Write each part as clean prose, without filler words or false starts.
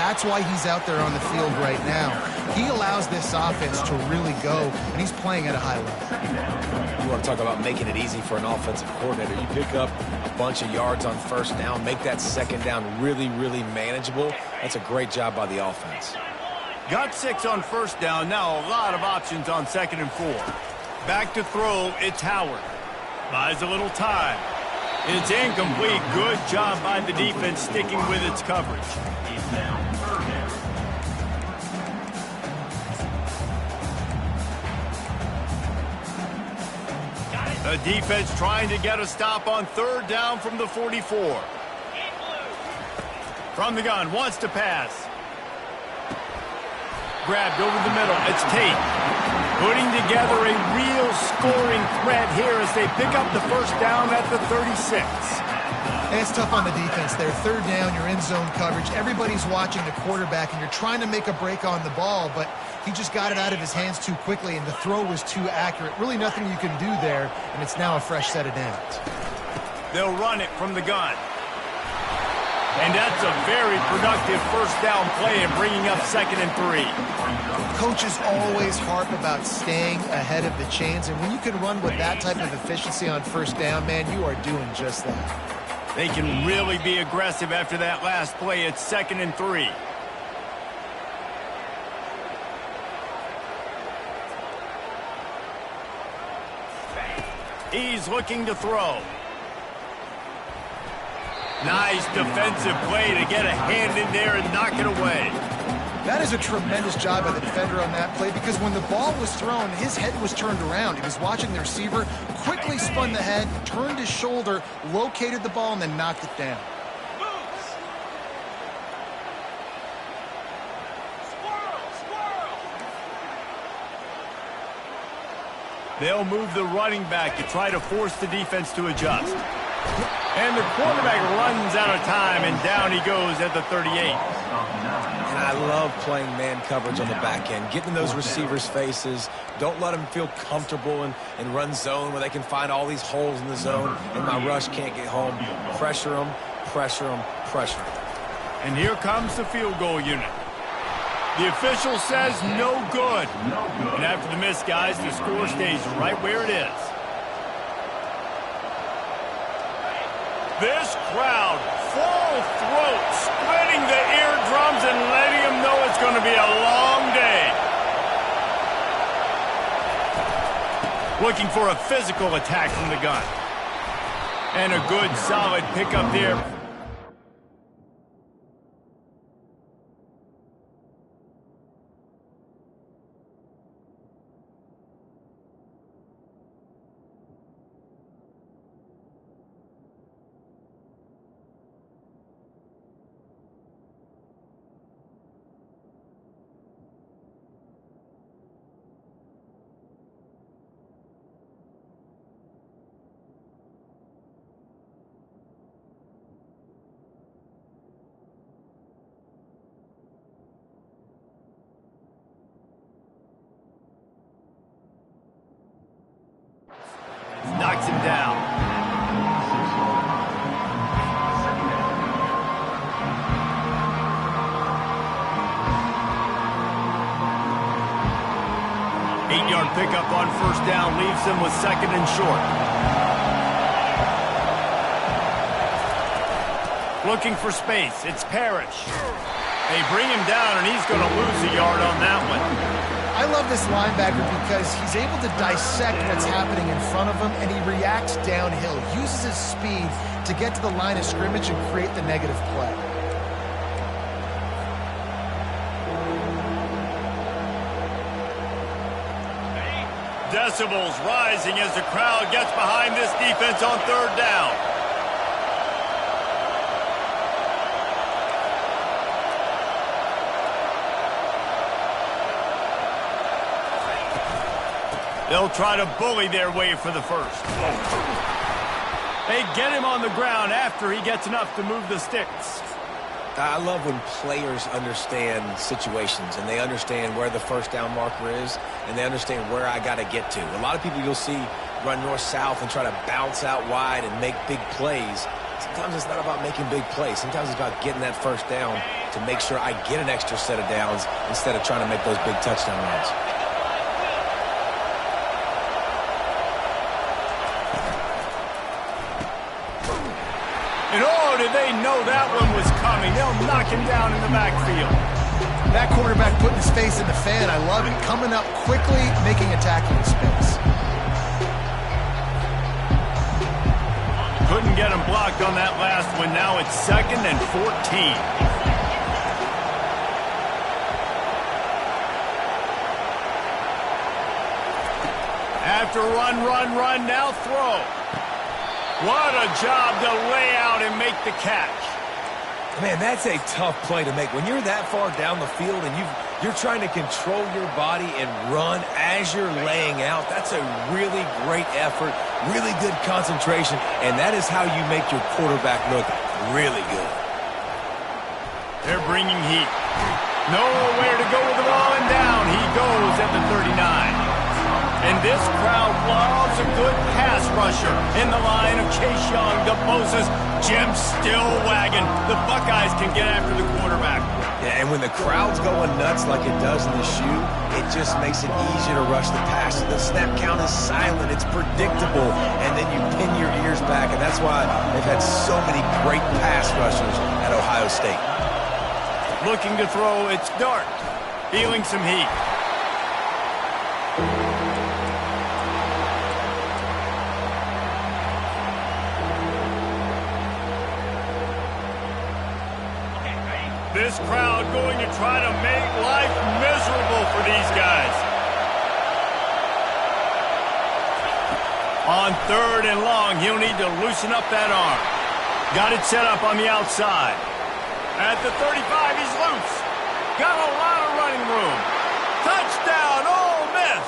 That's why he's out there on the field right now. He allows this offense to really go, and he's playing at a high level. You want to talk about making it easy for an offensive coordinator. You pick up a bunch of yards on first down, make that second down really, really manageable. That's a great job by the offense. Got 6 on first down. Now a lot of options on 2nd and 4. Back to throw, it's Howard. Buys a little time. It's incomplete. Good job by the defense sticking with its coverage. The defense trying to get a stop on 3rd down from the 44. From the gun, wants to pass. Grabbed over the middle. It's Tate. Putting together a real scoring threat here as they pick up the first down at the 36. And it's tough on the defense there. 3rd down, you're in zone coverage. Everybody's watching the quarterback, and you're trying to make a break on the ball, but he just got it out of his hands too quickly, and the throw was too accurate. Really nothing you can do there, and it's now a fresh set of downs. They'll run it from the gun. And that's a very productive first down play and bringing up 2nd and 3. Coaches always harp about staying ahead of the chains, and when you can run with that type of efficiency on first down, man, you are doing just that. They can really be aggressive after that last play. It's 2nd and 3. He's looking to throw. Nice defensive play to get a hand in there and knock it away. That is a tremendous job by the defender on that play, because when the ball was thrown, his head was turned around. He was watching the receiver, quickly spun the head, turned his shoulder, located the ball, and then knocked it down. They'll move the running back to try to force the defense to adjust. And the quarterback runs out of time, and down he goes at the 38. And I love playing man coverage on the back end, getting those receivers' faces. Don't let them feel comfortable and run zone where they can find all these holes in the zone, and my rush can't get home. Pressure them, pressure them, pressure them. And here comes the field goal unit. The official says no good. And after the miss, guys, the score stays right where it is. This crowd, full throat, splitting the eardrums and letting them know it's going to be a long day. Looking for a physical attack from the gun. And a good, solid pickup there. Knocks him down. Eight-yard pickup on first down leaves him with 2nd and short. Looking for space. It's Parrish. They bring him down, and he's going to lose a yard on that one. I love this linebacker because he's able to dissect what's happening in front of him, and he reacts downhill, uses his speed to get to the line of scrimmage and create the negative play. Decibels rising as the crowd gets behind this defense on 3rd down. They'll try to bully their way for the first. They get him on the ground after he gets enough to move the sticks. I love when players understand situations and they understand where the first down marker is and they understand where I got to get to. A lot of people you'll see run north-south and try to bounce out wide and make big plays. Sometimes it's not about making big plays. Sometimes it's about getting that first down to make sure I get an extra set of downs instead of trying to make those big touchdown runs. And oh, did they know that one was coming? They'll knock him down in the backfield. That quarterback putting his face in the fan, I love it. Coming up quickly, making a tackle in space. Couldn't get him blocked on that last one. Now it's 2nd and 14. After run, now throw. What a job to lay out and make the catch. Man, that's a tough play to make. When you're that far down the field and you're trying to control your body and run as you're laying out, that's a really great effort, really good concentration, and that is how you make your quarterback look really good. They're bringing heat. Nowhere to go with the ball, and down he goes at the 39. And this crowd loves a good pass rusher in the line of Chase Young, DeBosa's, Jim still wagging. The Buckeyes can get after the quarterback. Yeah, and when the crowd's going nuts like it does in the shoe, it just makes it easier to rush the pass. The snap count is silent. It's predictable. And then you pin your ears back, and that's why they've had so many great pass rushers at Ohio State. Looking to throw, it's Dart. Feeling some heat. This crowd going to try to make life miserable for these guys. On 3rd and long, he'll need to loosen up that arm. Got it set up on the outside. At the 35, he's loose. Got a lot of running room. Touchdown, Ole Miss.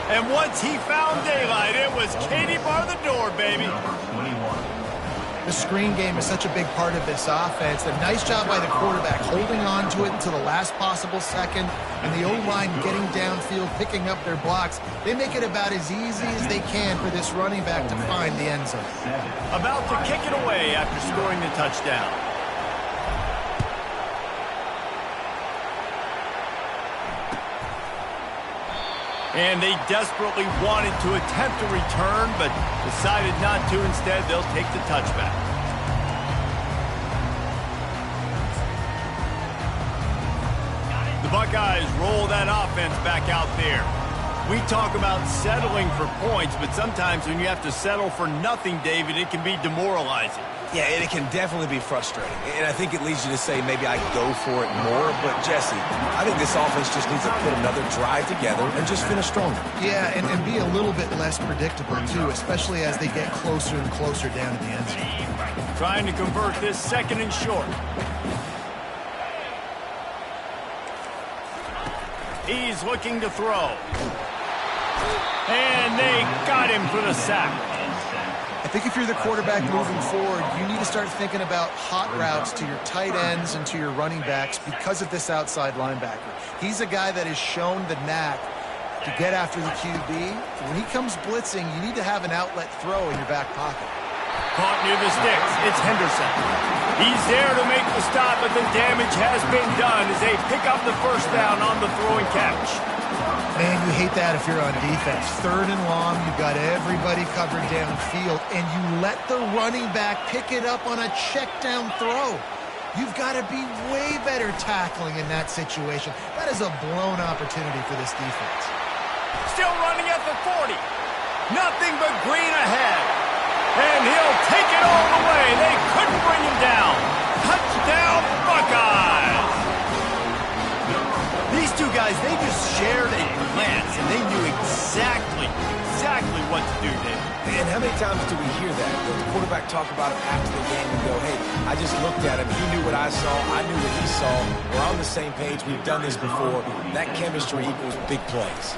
And once he found daylight, it was Katie bar the door, baby. The screen game is such a big part of this offense. A nice job by the quarterback holding on to it until the last possible second, and the O-line getting downfield, picking up their blocks. They make it about as easy as they can for this running back to find the end zone. About to kick it away after scoring the touchdown. And they desperately wanted to attempt a return, but decided not to. Instead, they'll take the touchback. The Buckeyes roll that offense back out there. We talk about settling for points, but sometimes when you have to settle for nothing, David, it can be demoralizing. Yeah, and it can definitely be frustrating. And I think it leads you to say maybe I go for it more. But, Jesse, I think this offense just needs to put another drive together and just finish stronger. Yeah, and be a little bit less predictable, too, especially as they get closer and closer down to the end zone. Trying to convert this 2nd and short. He's looking to throw. And they got him for the sack. I think if you're the quarterback moving forward, you need to start thinking about hot routes to your tight ends and to your running backs because of this outside linebacker. He's a guy that has shown the knack to get after the QB. When he comes blitzing, you need to have an outlet throw in your back pocket. Caught near the sticks. It's Henderson. He's there to make the stop, but the damage has been done as they pick up the first down on the throwing catch. Man, you hate that if you're on defense. 3rd and long, you've got everybody covered downfield, and you let the running back pick it up on a check down throw. You've got to be way better tackling in that situation. That is a blown opportunity for this defense. Still running at the 40. Nothing but green ahead. And he'll take it all the way. They couldn't bring him down. Touchdown, Buckeyes. These two guys, they just shared a glance, and they knew exactly what to do, Dave. Man, how many times do we hear that? The quarterback talk about it after the game and go, hey, I just looked at him. He knew what I saw. I knew what he saw. We're on the same page. We've done this before. That chemistry equals big plays.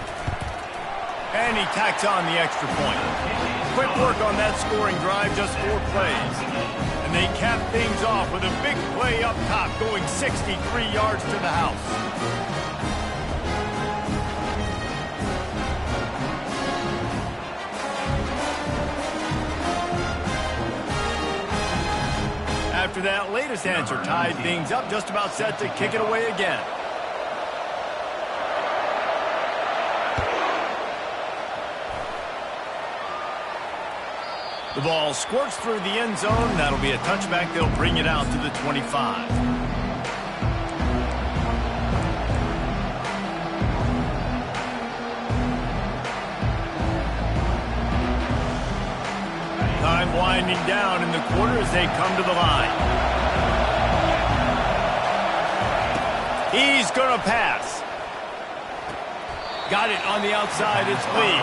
And he tacks on the extra point. Quick work on that scoring drive, just 4 plays. And they cap things off with a big play up top, going 63 yards to the house. after that latest answer tied things up, just about set to kick it away again. The ball squirts through the end zone. That'll be a touchback. They'll bring it out to the 25. Time winding down in the quarter as they come to the line. He's going to pass. Got it on the outside. It's Lee.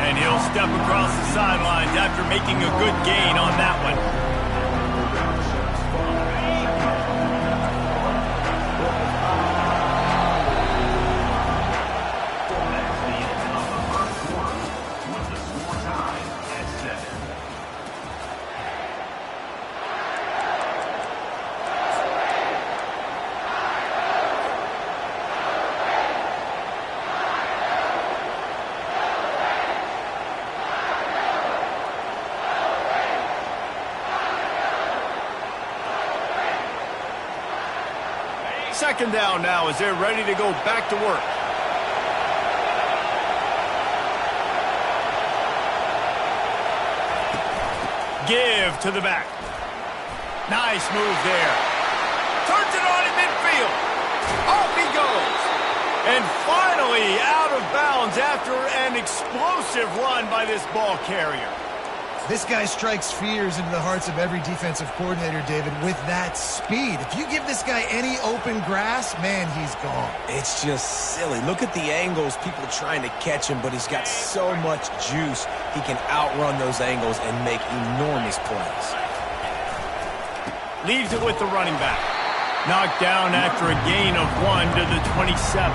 And he'll step across the sidelines after making a good gain on that one. Second down now as they're ready to go back to work. Give to the back. Nice move there. Turns it on in midfield. Off he goes. And finally out of bounds after an explosive run by this ball carrier. This guy strikes fears into the hearts of every defensive coordinator, David, with that speed. If you give this guy any open grass, man, he's gone. It's just silly. Look at the angles, people trying to catch him, but he's got so much juice. He can outrun those angles and make enormous plays. Leaves it with the running back. Knocked down after a gain of 1 to the 27.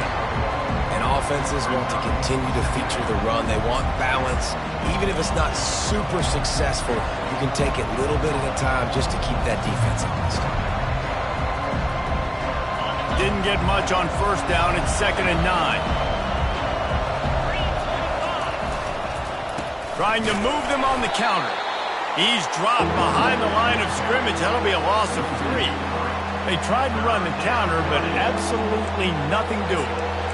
And offenses want to continue to feature the run. They want balance. Even if it's not super successful, you can take it little bit at a time just to keep that defense honest. Didn't get much on first down. It's 2nd and 9. Trying to move them on the counter. He's dropped behind the line of scrimmage. That'll be a loss of 3. They tried to run the counter, but absolutely nothing doing.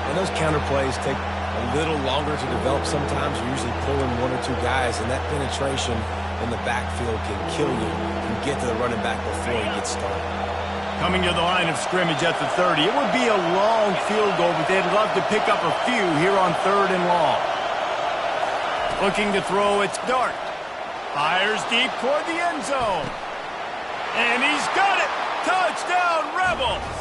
And those counter plays take a little longer to develop sometimes. You're usually pulling 1 or 2 guys, and that penetration in the backfield can kill you and get to the running back before he gets started. Coming to the line of scrimmage at the 30. It would be a long field goal, but they'd love to pick up a few here on 3rd and long. Looking to throw, it's Dart. Fires deep toward the end zone. And he's got it! Touchdown, Rebels!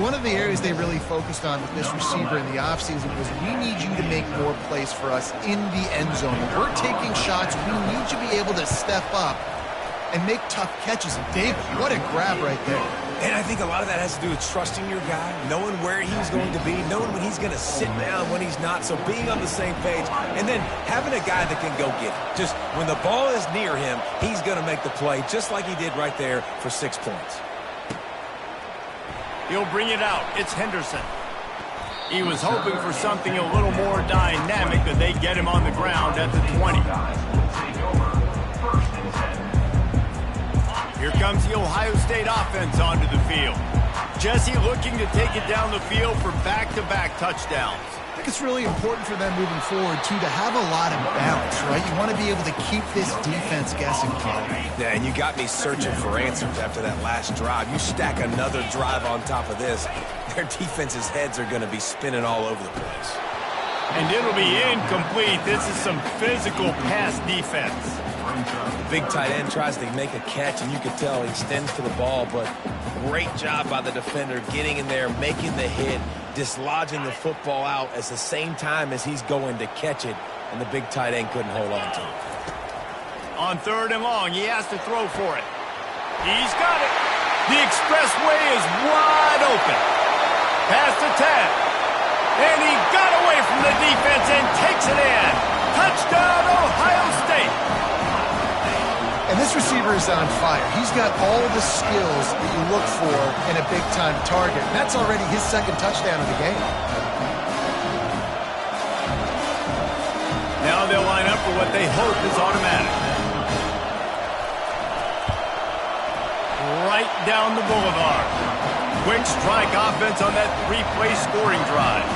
One of the areas they really focused on with this receiver in the offseason was we need you to make more plays for us in the end zone. When we're taking shots, we need you to be able to step up and make tough catches. And David, what a grab right there. And I think a lot of that has to do with trusting your guy, knowing where he's going to be, knowing when he's going to sit down, when he's not. So being on the same page, and then having a guy that can go get it. Just when the ball is near him, he's going to make the play, just like he did right there for 6 points. He'll bring it out. It's Henderson. He was hoping for something a little more dynamic, but they get him on the ground at the 20. Here comes the Ohio State offense onto the field. Jesse looking to take it down the field for back-to-back touchdowns. I think it's really important for them moving forward, too, to have a lot of balance, right? You want to be able to keep this defense guessing. Yeah, and you got me searching for answers after that last drive. You stack another drive on top of this, their defense's heads are going to be spinning all over the place. And it'll be incomplete. This is some physical pass defense. The big tight end tries to make a catch, and you can tell he extends to the ball, but great job by the defender getting in there, making the hit, dislodging the football out at the same time as he's going to catch it, and the big tight end couldn't hold on to it. On 3rd and long, he has to throw for it. He's got it. The expressway is wide open. Pass to 10. And he got away from the defense and takes it in. Touchdown, Ohio State. And this receiver is on fire. He's got all the skills that you look for in a big-time target. And that's already his 2nd touchdown of the game. Now they'll line up for what they hope is automatic. down the boulevard. Quick strike offense on that three-play scoring drive.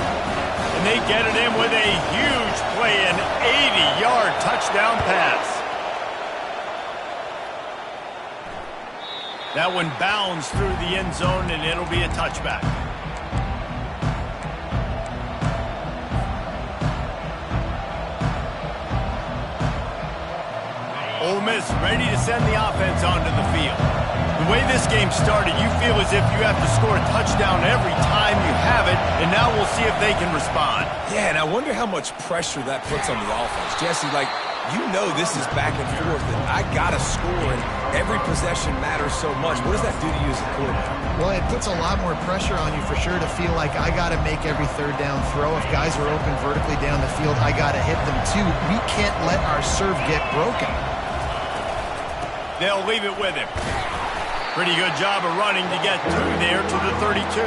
And they get it in with a huge play, an 80-yard touchdown pass. That one bounds through the end zone, and it'll be a touchback. Ole Miss ready to send the offense onto the field. The way this game started, you feel as if you have to score a touchdown every time you have it, and now we'll see if they can respond. Yeah, and I wonder how much pressure that puts on the offense. Jesse, you know this is back and forth, and I got to score, and every possession matters so much. What does that do to you as a quarterback? Well, it puts a lot more pressure on you for sure to feel like I got to make every third down throw. If guys are open vertically down the field, I got to hit them too. We can't let our serve get broken. They'll leave it with him. Pretty good job of running to get through there to the 32.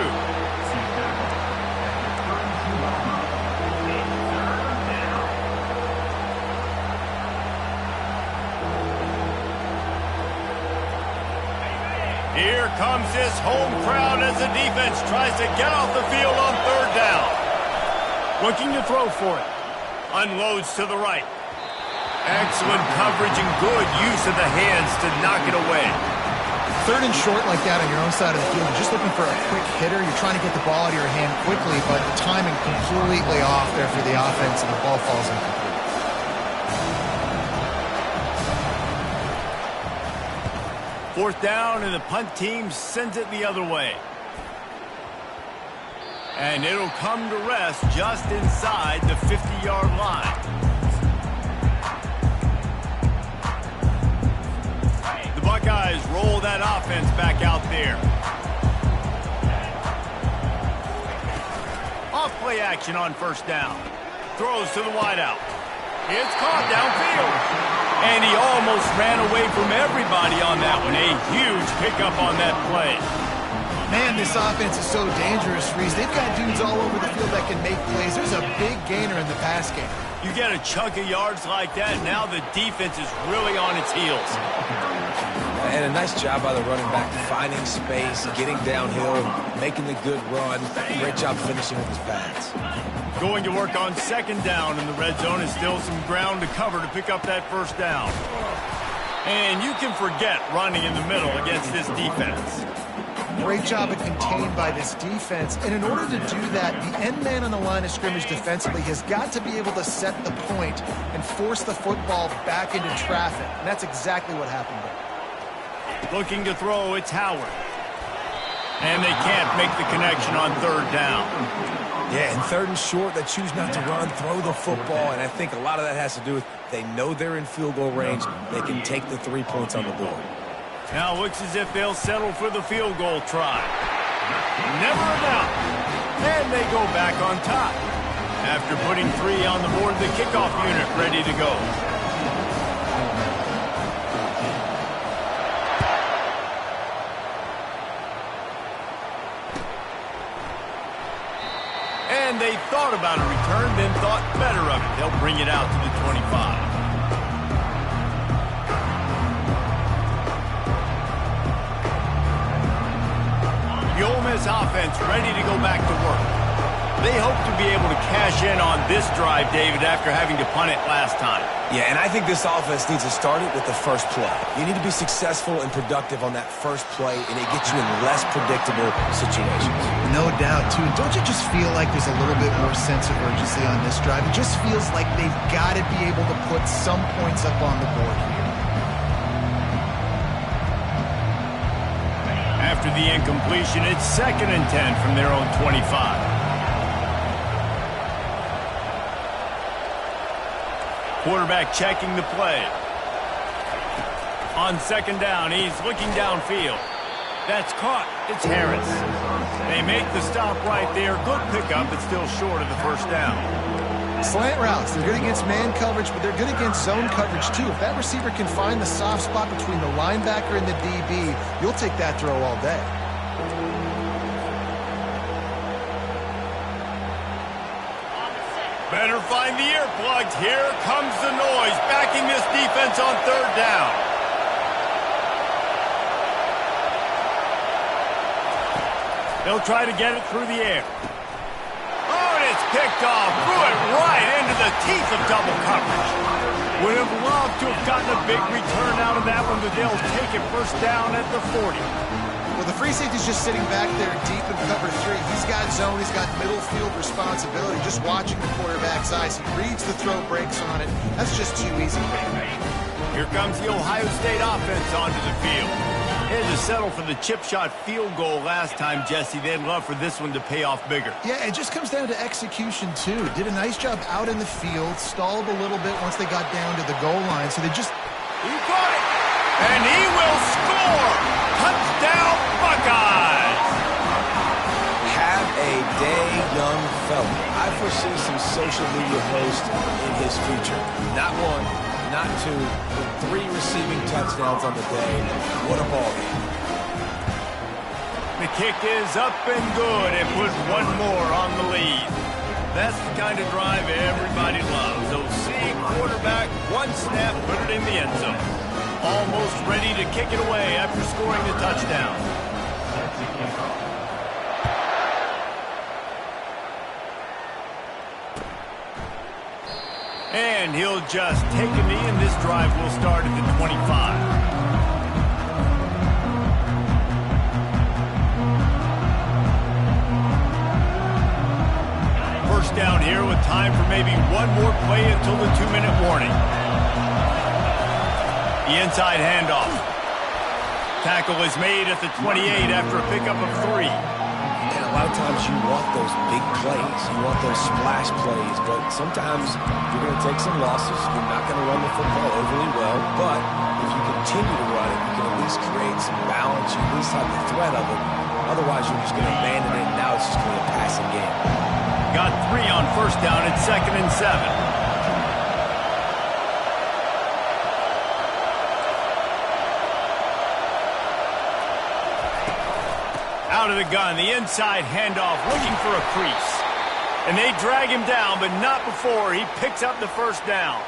Here comes this home crowd as the defense tries to get off the field on third down. Looking to throw for it. Unloads to the right. Excellent coverage and good use of the hands to knock it away. Third and short like that on your own side of the field, you're just looking for a quick hitter. You're trying to get the ball out of your hand quickly, but the timing completely off there for the offense, and the ball falls incomplete. Fourth down, and the punt team sends it the other way. And it'll come to rest just inside the 50-yard line. Buckeyes roll that offense back out there. Off play action on first down. Throws to the wideout. It's caught downfield. And he almost ran away from everybody on that one. A huge pickup on that play. Man, this offense is so dangerous, Reese. They've got dudes all over the field that can make plays. There's a big gainer in the pass game. You get a chunk of yards like that, now the defense is really on its heels. And a nice job by the running back, finding space, getting downhill, making the good run. Great job finishing with his pads. Going to work on second down in the red zone is still some ground to cover to pick up that first down. And you can forget running in the middle against this defense. Great job of contained by this defense. And in order to do that, the end man on the line of scrimmage defensively has got to be able to set the point and force the football back into traffic. And that's exactly what happened there. Looking to throw, it's Howard. And they can't make the connection on third down. Yeah, and third and short, they choose not to run, throw the football, and I think a lot of that has to do with they know they're in field goal range. They can take the 3 points on the board. Now looks as if they'll settle for the field goal try. Never a doubt. And they go back on top. After putting 3 on the board, the kickoff unit ready to go. And they thought about a return, then thought better of it. They'll bring it out to the 25. The Ole Miss offense ready to go back to work. They hope to be able to cash in on this drive, David, after having to punt it last time. Yeah, and I think this offense needs to start it with the first play. You need to be successful and productive on that first play, and it gets you in less predictable situations. No doubt, too. Don't you just feel like there's a little bit more sense of urgency on this drive? It just feels like they've got to be able to put some points up on the board here. After the incompletion, it's 2nd and 10 from their own 25. Quarterback checking the play. On second down, he's looking downfield. That's caught. It's Harris. They make the stop right there. Good pickup, but still short of the first down. Slant routes, they're good against man coverage, but they're good against zone coverage too. If that receiver can find the soft spot between the linebacker and the DB, you'll take that throw all day. Better find the earplugs. Here comes the noise, backing this defense on third down. They'll try to get it through the air. Oh, and it's picked off. Threw it right into the teeth of double coverage. Would have loved to have gotten a big return out of that one, but they'll take it first down at the 40. Well, the free safety's just sitting back there deep in cover 3. He's got zone. He's got middle field responsibility. Just watching the quarterback's eyes. He reads the throw, breaks on it. That's just too easy for him. Here comes the Ohio State offense onto the field. They had to settle for the chip shot field goal last time, Jesse. They'd love for this one to pay off bigger. Yeah, it just comes down to execution, too. Did a nice job out in the field, stalled a little bit once they got down to the goal line, so they just... He caught it! And he will score! Touchdown, Buckeyes! Have a day, young fella. I foresee some social media posts in his future. Not one, not two, but 3 receiving touchdowns on the day. What a ball game. The kick is up and good and put one more on the lead. That's the kind of drive everybody loves. OC quarterback, one snap, put it in the end zone. Almost ready to kick it away after scoring the touchdown. And he'll just take a knee, and this drive will start at the 25. First down here with time for maybe one more play until the 2-minute warning. The inside handoff. Tackle is made at the 28 after a pickup of 3. And a lot of times you want those big plays. You want those splash plays. But sometimes you're going to take some losses. You're not going to run the football overly well. But if you continue to run it, you can at least create some balance. You at least have the threat of it. Otherwise, you're just going to abandon it. And now it's just going to be a passing game. Got 3 on first down at 2nd and 7. Out of the gun, the inside handoff, looking for a crease. And they drag him down, but not before he picks up the first down.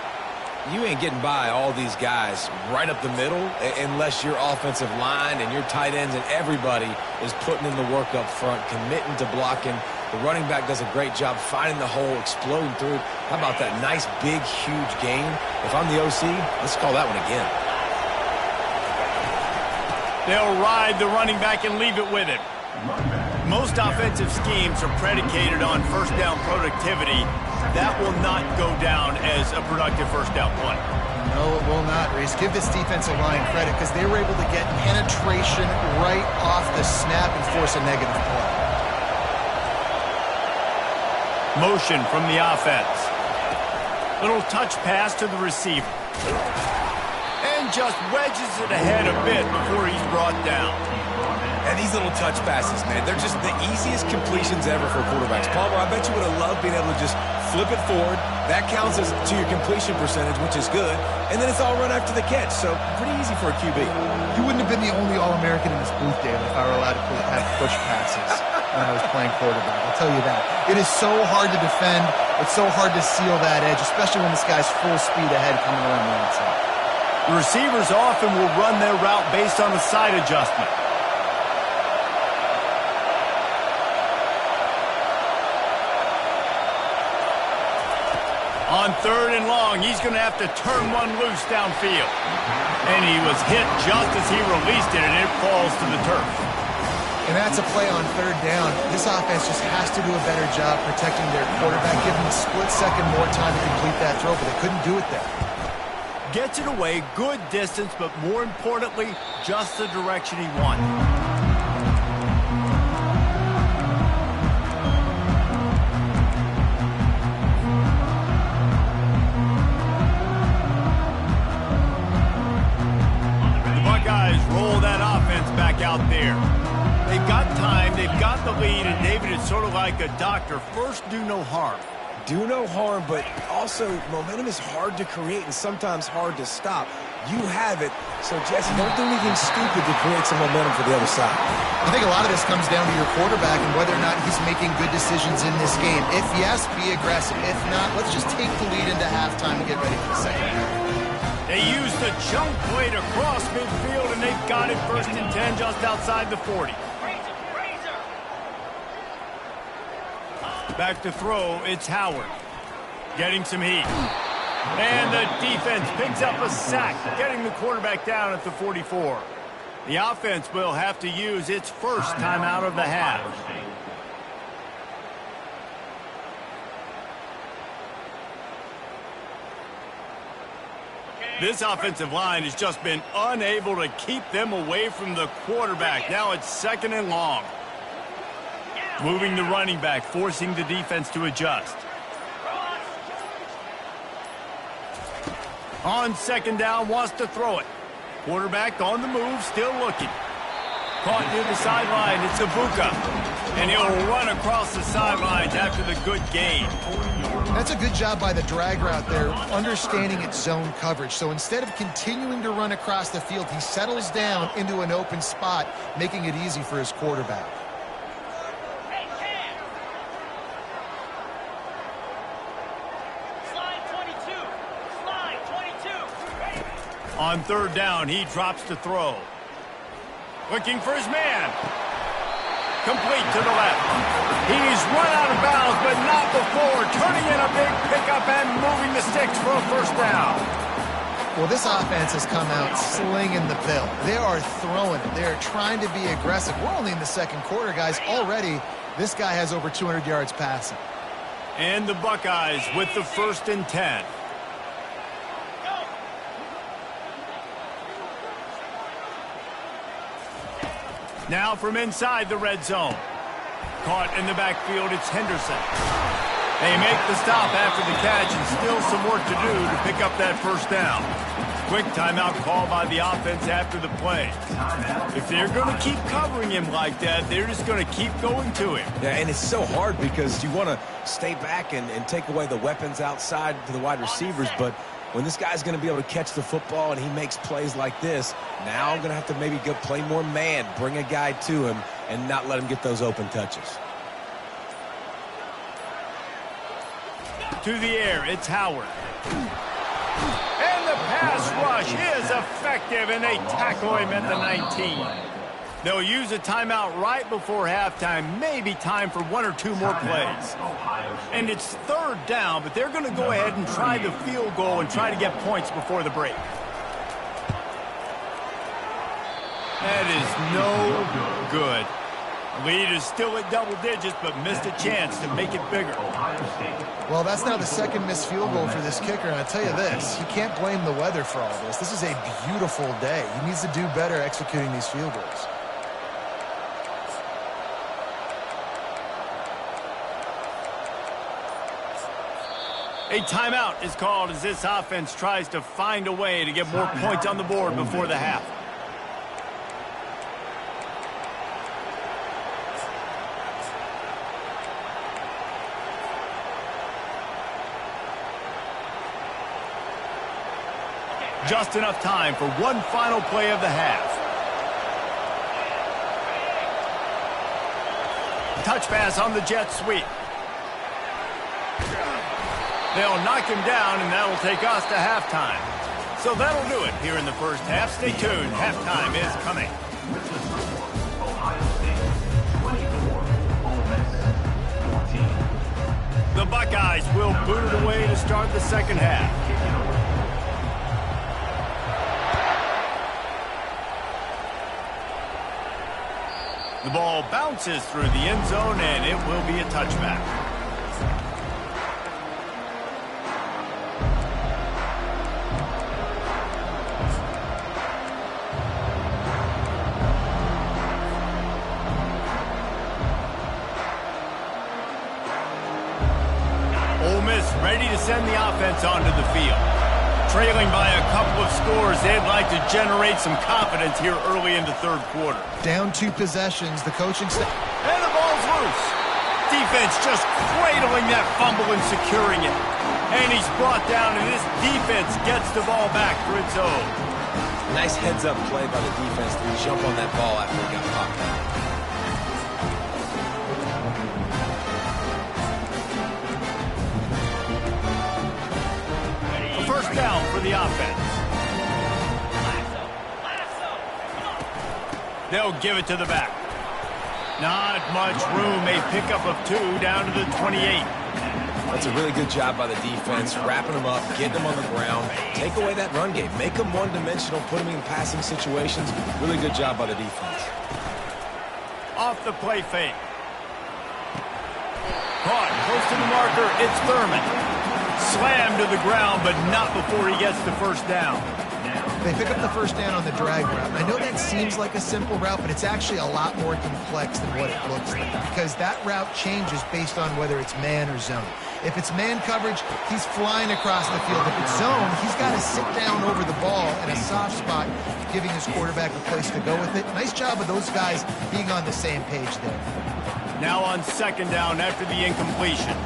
You ain't getting by all these guys right up the middle unless your offensive line and your tight ends and everybody is putting in the work up front, committing to blocking. The running back does a great job finding the hole, exploding through it. How about that nice, big, huge gain? If I'm the OC, let's call that one again. They'll ride the running back and leave it with him. Most offensive schemes are predicated on first down productivity. That will not go down as a productive first down play. No, it will not, Reese. Give this defensive line credit because they were able to get penetration right off the snap and force a negative play. Motion from the offense. Little touch pass to the receiver. And just wedges it ahead a bit before he's brought down. And these little touch passes, man, they're just the easiest completions ever for quarterbacks. Palmer, I bet you would have loved being able to just flip it forward. That counts as to your completion percentage, which is good. And then it's all run after the catch, so pretty easy for a QB. You wouldn't have been the only All-American in this booth, David, if I were allowed to have push passes when I was playing quarterback. I'll tell you that. It is so hard to defend. It's so hard to seal that edge, especially when this guy's full speed ahead coming around the outside. The receivers often will run their route based on a side adjustment. On 3rd and long, he's going to have to turn one loose downfield. And he was hit just as he released it, and it falls to the turf. And that's a play on 3rd down. This offense just has to do a better job protecting their quarterback, give him a split second more time to complete that throw, but they couldn't do it there. Gets it away, good distance, but more importantly, just the direction he wanted. Roll that offense back out there. They've got time, they've got the lead, and David is sort of like a doctor. First, do no harm. Do no harm, but also momentum is hard to create and sometimes hard to stop. You have it, so Jesse, don't do anything stupid to create some momentum for the other side. I think a lot of this comes down to your quarterback and whether or not he's making good decisions in this game. If yes, be aggressive. If not, let's just take the lead into halftime and get ready for the second half. They used the jump play to cross midfield, and they've got it 1st and 10 just outside the 40. Back to throw, it's Howard. Getting some heat. And the defense picks up a sack, getting the quarterback down at the 44. The offense will have to use its first timeout of the half. This offensive line has just been unable to keep them away from the quarterback. Now it's 2nd and long. Moving the running back, forcing the defense to adjust. On 2nd down, wants to throw it. Quarterback on the move, still looking. Caught near the sideline, it's Ibuka. And he'll run across the sidelines after the good gain. That's a good job by the drag route there, understanding its zone coverage. So instead of continuing to run across the field, he settles down into an open spot, making it easy for his quarterback. On 3rd down, he drops to throw. Looking for his man. Complete to the left. He's run out of bounds, but not before. Turning in a big pickup and moving the sticks for a 1st down. Well, this offense has come out slinging the pill. They are throwing it. They are trying to be aggressive. We're only in the 2nd quarter, guys. Already, this guy has over 200 yards passing. And the Buckeyes with the 1st and 10. Now from inside the red zone. Caught in the backfield, it's Henderson. They make the stop after the catch and still some work to do to pick up that 1st down. Quick timeout call by the offense after the play. If they're going to keep covering him like that, they're just going to keep going to him. Yeah, and it's so hard because you want to stay back and take away the weapons outside to the wide receivers, but when this guy's going to be able to catch the football and he makes plays like this, now I'm going to have to maybe go play more man, bring a guy to him, and not let him get those open touches. To the air, it's Howard. And the pass rush is effective, and they tackle him at the 19. They'll use a timeout right before halftime, maybe time for 1 or 2 more plays. And it's 3rd down, but they're going to go ahead and try the field goal and try to get points before the break. That is no good. Lead is still at double digits, but missed a chance to make it bigger. Well, that's now the 2nd missed field goal for this kicker, and I tell you this, you can't blame the weather for all this. This is a beautiful day. He needs to do better executing these field goals. A timeout is called as this offense tries to find a way to get more points on the board before the half. Just enough time for one final play of the half. Touch pass on the jet sweep. They'll knock him down, and that'll take us to halftime. So that'll do it here in the 1st half. Stay tuned. Halftime is coming. The Buckeyes will boot it away to start the 2nd half. The ball bounces through the end zone, and it will be a touchback. Ole Miss ready to send the offense onto the field. Trailing by a couple of scores, they'd like to generate some confidence here early in the 3rd quarter. Down 2 possessions, the coaching staff. And the ball's loose. Defense just cradling that fumble and securing it. And he's brought down, and this defense gets the ball back for its own. Nice heads-up play by the defense to jump on that ball after he got popped out. First down for the offense. They'll give it to the back. Not much room. A pickup of 2 down to the 28. That's a really good job by the defense, wrapping them up, getting them on the ground. Take away that run game. Make them one-dimensional, put them in passing situations. Really good job by the defense. Off the play fake. Caught close to the marker. It's Thurman. Slammed to the ground, but not before he gets the first down. They pick up the first down on the drag route. I know that seems like a simple route, but it's actually a lot more complex than what it looks like because that route changes based on whether it's man or zone. If it's man coverage, he's flying across the field. If it's zone, he's got to sit down over the ball in a soft spot, giving his quarterback a place to go with it. Nice job of those guys being on the same page there. Now on second down after the incompletion.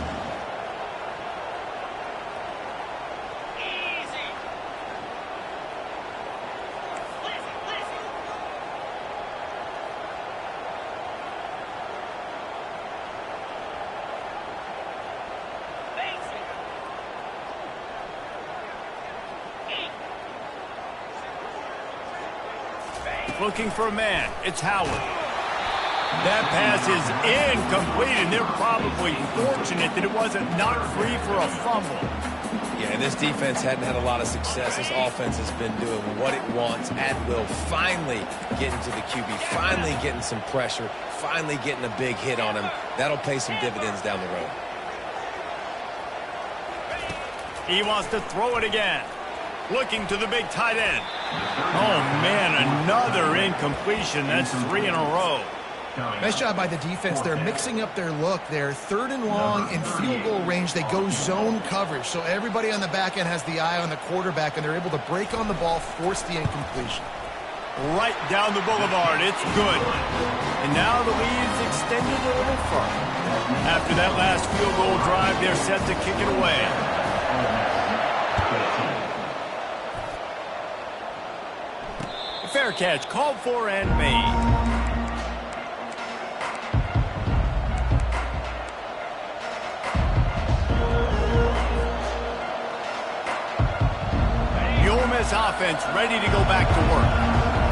Looking for a man. It's Howard. That pass is incomplete, and they're probably fortunate that it wasn't knocked free for a fumble. Yeah, this defense hadn't had a lot of success. This offense has been doing what it wants at will. Finally getting to the QB, finally getting some pressure, finally getting a big hit on him. That'll pay some dividends down the road. He wants to throw it again. Looking to the big tight end. Oh, man, another incompletion. That's 3 in a row. Nice job by the defense. They're mixing up their look. They're third and long in field goal range. They go zone coverage. So everybody on the back end has the eye on the quarterback, and they're able to break on the ball, force the incompletion. Right down the boulevard. It's good. And now the lead's extended a little further. After that last field goal drive, they're set to kick it away. Fair catch called for and made. The Ole Miss offense ready to go back to work.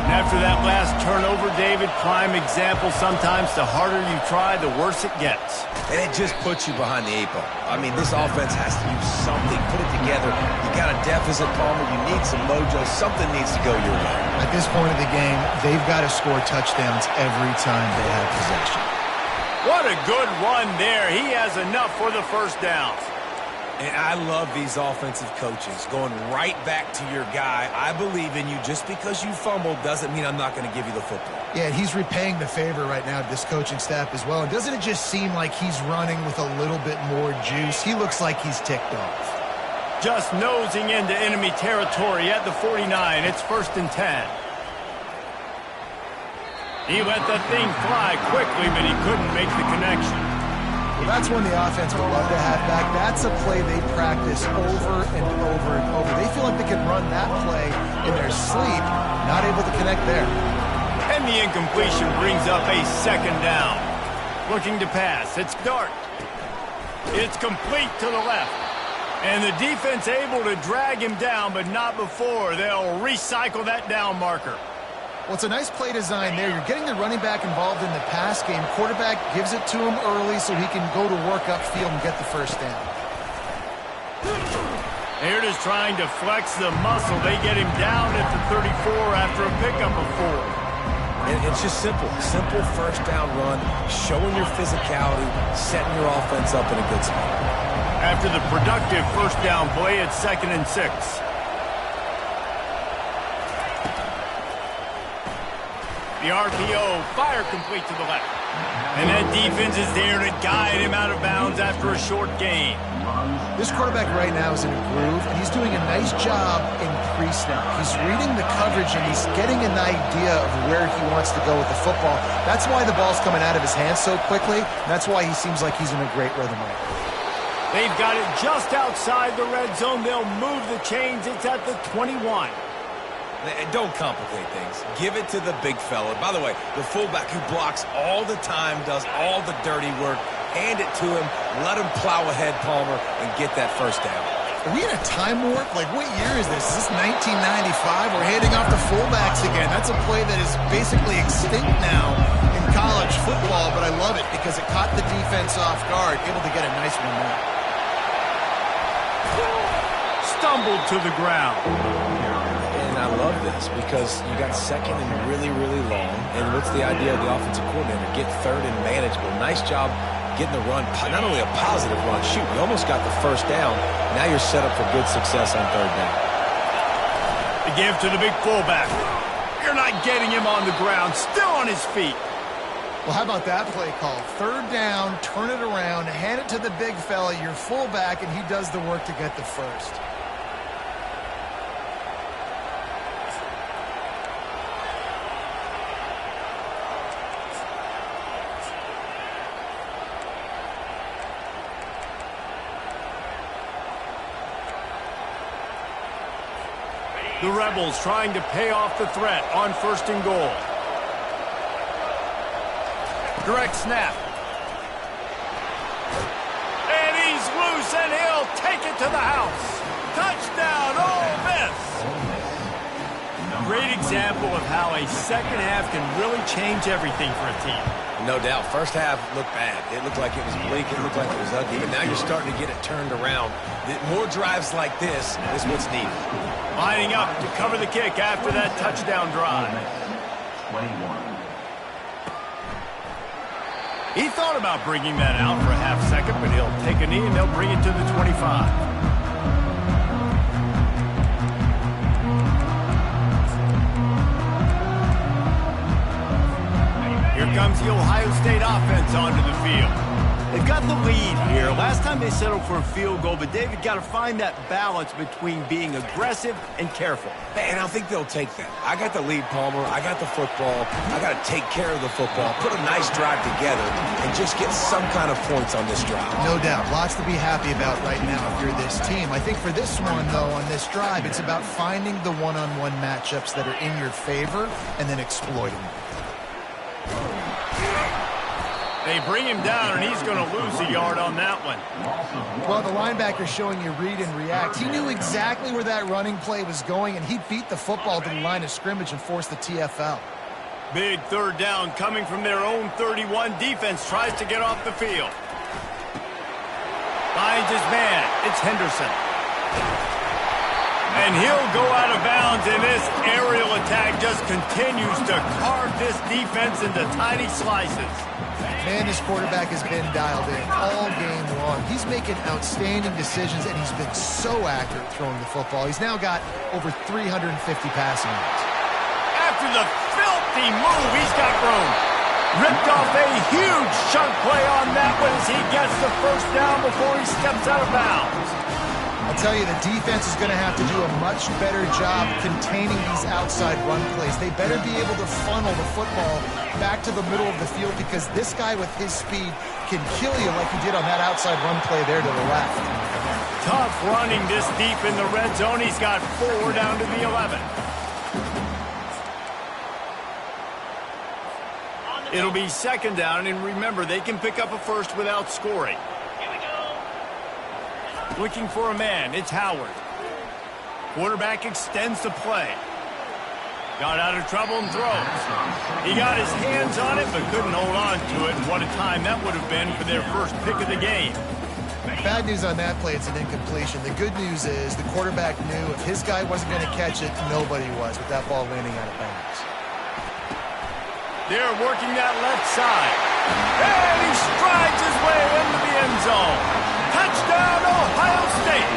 And after that last turnover, David, prime example, sometimes the harder you try, the worse it gets. And it just puts you behind the 8 ball. I mean, this offense has to use something, put it together. You got a deficit, Palmer. You need some mojo. Something needs to go your way. At this point of the game, they've got to score touchdowns every time they have possession. What a good run there. He has enough for the first down. And I love these offensive coaches going right back to your guy. I believe in you. Just because you fumbled doesn't mean I'm not going to give you the football. Yeah, he's repaying the favor right now to this coaching staff as well. And doesn't it just seem like he's running with a little bit more juice? He looks like he's ticked off. Just nosing into enemy territory at the 49. It's 1st and 10. He let that thing fly quickly, but he couldn't make the connection. Well, that's when the offense would love to have back. That's a play they practice over and over and over. They feel like they can run that play in their sleep, not able to connect there. And the incompletion brings up a second down. Looking to pass. It's Dart. It's complete to the left. And the defense able to drag him down, but not before. They'll recycle that down marker. Well, it's a nice play design there. You're getting the running back involved in the pass game. Quarterback gives it to him early so he can go to work upfield and get the first down. They're just trying to flex the muscle. They get him down at the 34 after a pickup of 4. And it's just simple. Simple first down run, showing your physicality, setting your offense up in a good spot. After the productive first down play, it's 2nd and 6. The RPO, fire complete to the left. And that defense is there to guide him out of bounds after a short gain. This quarterback right now is in a groove, and he's doing a nice job in pre-snap. He's reading the coverage, and he's getting an idea of where he wants to go with the football. That's why the ball's coming out of his hands so quickly, and that's why he seems like he's in a great rhythm right now. They've got it just outside the red zone. They'll move the chains. It's at the 21. Don't complicate things. Give it to the big fella. By the way, the fullback who blocks all the time, does all the dirty work. Hand it to him. Let him plow ahead, Palmer, and get that first down. Are we in a time warp? Like, what year is this? Is this 1995? We're handing off the fullbacks again. That's a play that is basically extinct now in college football, but I love it because it caught the defense off guard, able to get a nice one there. Stumbled to the ground. And I love this because you got second and really, really long. And what's the idea of the offensive coordinator? Get third and manageable. Nice job getting the run, not only a positive run, shoot, you almost got the first down. Now you're set up for good success on third down. The give to the big fullback. You're not getting him on the ground, still on his feet. Well, how about that play call? Third down, turn it around, hand it to the big fella, your fullback, and he does the work to get the first. The Rebels trying to pay off the threat on 1st and goal. Direct snap. And he's loose, and he'll take it to the house. Touchdown, Ole Miss. Great example of how a second half can really change everything for a team. No doubt. First half looked bad. It looked like it was bleak. It looked like it was ugly. But now you're starting to get it turned around. More drives like this is what's needed. Lining up to cover the kick after that touchdown drive. 21. He thought about bringing that out for a half second, but he'll take a knee and they'll bring it to the 25. Here comes the Ohio State offense onto the field. They've got the lead here. Last time they settled for a field goal, but David got to find that balance between being aggressive and careful. And I think they'll take that. I got the lead, Palmer. I got the football. I got to take care of the football, put a nice drive together, and just get some kind of points on this drive. No doubt. Lots to be happy about right now if you're this team. I think for this one, though, on this drive, it's about finding the one-on-one matchups that are in your favor and then exploiting them. They bring him down, and he's going to lose a yard on that one. Well, the linebacker showing you read and react. He knew exactly where that running play was going, and he beat the football to the line of scrimmage and forced the TFL. Big third down coming from their own 31. Defense tries to get off the field. Finds his man. It's Henderson. And he'll go out of bounds, and this aerial attack just continues to carve this defense into tiny slices. Man, this quarterback has been dialed in all game long. He's making outstanding decisions, and he's been so accurate throwing the football. He's now got over 350 passing yards. After the filthy move, he's got room. Ripped off a huge chunk play on that one as he gets the first down before he steps out of bounds. I'll tell you, the defense is going to have to do a much better job containing these outside run plays. They better be able to funnel the football back to the middle of the field because this guy with his speed can kill you like he did on that outside run play there to the left. Tough running this deep in the red zone. He's got 4 down to the 11. It'll be second down, and remember, they can pick up a first without scoring. Looking for a man, it's Howard. Quarterback extends the play. Got out of trouble and throws. He got his hands on it, but couldn't hold on to it. What a time that would have been for their first pick of the game. Bad news on that play, it's an incompletion. The good news is the quarterback knew if his guy wasn't going to catch it, nobody was with that ball landing out of bounds. They're working that left side. And he strides his way into the end zone. Touchdown, Ohio State.